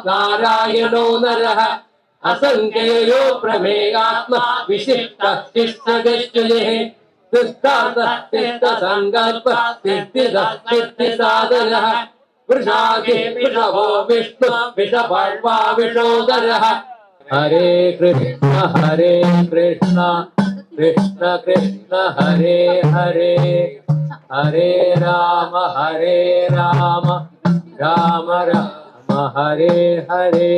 नारायणो नरः असंख्यो प्रमेयात्मा विशिष्ट शिष्टगश्चयः संकल्प साधनः वृषागे विषभो विष्णु विषभर्वा विषोदरः हरे कृष्ण कृष्ण कृष्ण हरे हरे हरे राम राम राम हरे हरे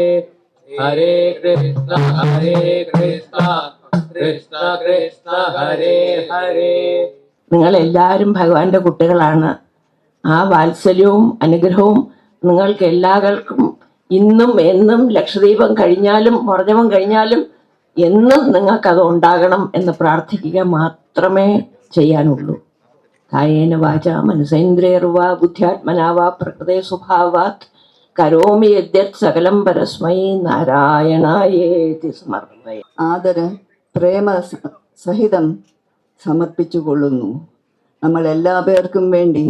हरे कृष्ण कृष्ण कृष्ण कृष्ण हरे हरे. നിങ്ങൾ എല്ലാവരും ഭഗവാന്റെ കുട്ടികളാണ്. ആ വാത്സല്യവും അനുഗ്രഹവും നിങ്ങൾക്ക് എല്ലാവർക്കും ഇന്നും എന്നും ലക്ഷദീപം കഴിഞ്ഞാലും മുറജപം കഴിഞ്ഞാലും എന്നും നിങ്ങൾക്കത് ഉണ്ടാകണം എന്ന് പ്രാർത്ഥിക്കുക മാത്രമേ ചെയ്യാനുള്ളൂ. കായേന വാച മനസേന്ദ്രിയർവാ ബുദ്ധ്യാത്മനാവാ പ്രകൃതേ സ്വഭാവാത് കരോമി യദ്യത് സകലം പരസ്മൈ നാരായണായേതി സമർപ്പയാമി. ആദര പ്രേമ സഹിതം സമർപ്പിച്ചുകൊള്ളുന്നു. നമ്മൾ എല്ലാ പേർക്കും വേണ്ടി,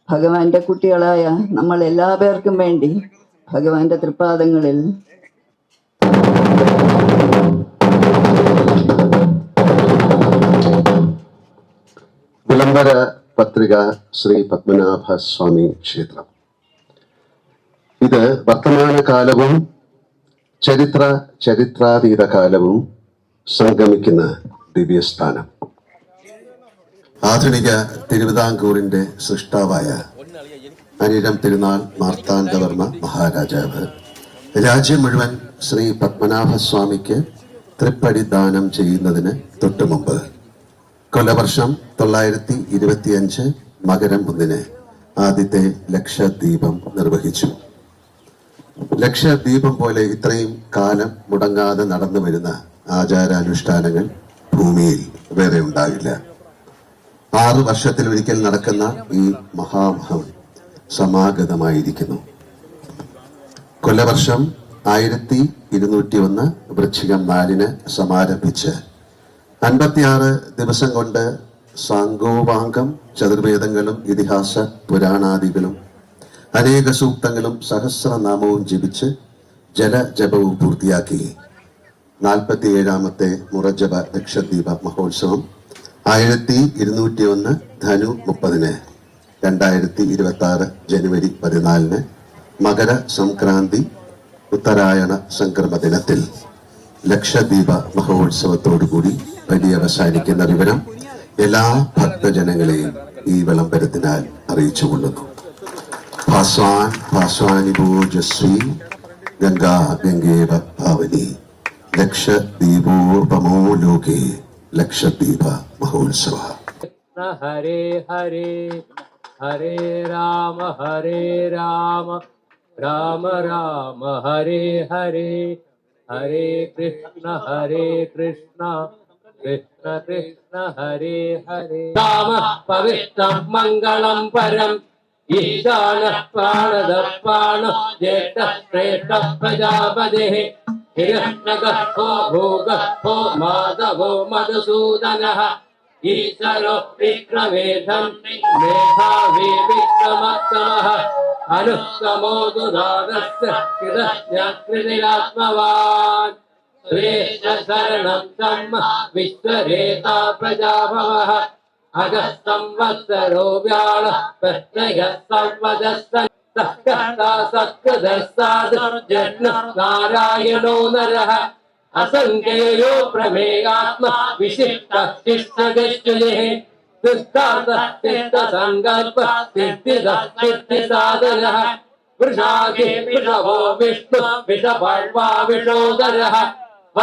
ഭഗവാന്റെ കുട്ടികളായ നമ്മൾ എല്ലാ പേർക്കും വേണ്ടി ഭഗവാന്റെ തൃപ്പാദങ്ങളിൽ വിളംബര പത്രിക ശ്രീ പത്മനാഭ സ്വാമി ക്ഷേത്രം. ഇത് വർത്തമാനകാലവും ചരിത്രാതീത കാലവും സംഗമിക്കുന്ന ദിവ്യസ്ഥാനം. ആധുനിക തിരുവിതാംകൂറിന്റെ സൃഷ്ടാവായ അനിഴം തിരുനാൾ മാർത്താണ്ഡവർമ്മ മഹാരാജാവ് രാജ്യം മുഴുവൻ ശ്രീ പത്മനാഭസ്വാമിക്ക് തൃപ്പടി ദാനം ചെയ്യുന്നതിന് തൊട്ടുമുമ്പ് കൊല്ലവർഷം 925 മകരം 1 ആദ്യത്തെ ലക്ഷദ്വീപം നിർവഹിച്ചു. ലക്ഷദ്വീപം പോലെ ഇത്രയും കാലം മുടങ്ങാതെ നടന്നു വരുന്ന ആചാരാനുഷ്ഠാനങ്ങൾ ഭൂമിയിൽ വേറെ ഉണ്ടാകില്ല. 6 വർഷത്തിലൊരിക്കൽ നടക്കുന്ന ഈ മഹാമഹം സമാഗതമായിരിക്കുന്നു. കൊല്ലവർഷം 1201 വൃശ്ചികം 4 സമാരംഭിച്ച് 56 ദിവസം കൊണ്ട് സാങ്കോപാംഗം, ചതുർവേദങ്ങളും ഇതിഹാസ പുരാണാദികളും അനേക സൂക്തങ്ങളും സഹസ്രനാമവും ജപിച്ച് ജലജപവും പൂർത്തിയാക്കി 47ാമത്തെ മുറജപ ലക്ഷദ്വീപ മഹോത്സവം 1201 ധനു 30 2026 ജനുവരി 14 മകര സംക്രാന്തി ഉത്തരായണ സംക്രമ ദിനത്തിൽ ലക്ഷദ്വീപ മഹോത്സവത്തോടുകൂടി പര്യവസാനിക്കുന്ന വിവരം എല്ലാ ഭക്തജനങ്ങളെയും ഈ വിളംബരത്തിനാൽ അറിയിച്ചുകൊള്ളുന്നു. ഭാസ്വാൻ ഭാസ്വാനി ഭോജസ്വി ഗംഗാ ഗംഗേവ ഭാവനി ലക്ഷദ്വീപോപമോ ലോകേ ലക്ഷദ്വീപ മഹോത്സവ. ഹരേ ഹരേ ഹരേ രാമ രാമ രാമ ഹരേ ഹരേ ഹരേ കൃഷ്ണ കൃഷ്ണ കൃഷ്ണ ഹരേ ഹരേ. രാമ പവിത്രം മംഗളം പരം ഈശാന പ്രാണദ പ്രാണ ജ്യേഷ്ഠ ശ്രേഷ്ഠ പ്രജാപതിഃ ഹിരണ്യഗർഭോ ഭൂഗർഭോ മാധവോ മധുസൂദനഃ ഈശ്വരോ വിക്രമേധം മേധാവി വിക്രമോത്തമഃ അനുത്തമോ ദുരാദസ്യ കൃതജ്ഞാത്മവാൻ ശ്രേഷ്ഠ ശരണം ധമ്മ വിശ്വരേതാ പ്രജാഭവഃ അഗസ്തം വത്സരോ വ്യാള പ്രത്യയ സംവദസ്സ നാരായണോ നരഃ असंख्यो प्रमेयात्मा विशिष्ट शिष्टगश्चयः संकल्प साधनः वृषागे विषभो विष्णु विषभर्वा विषोदरः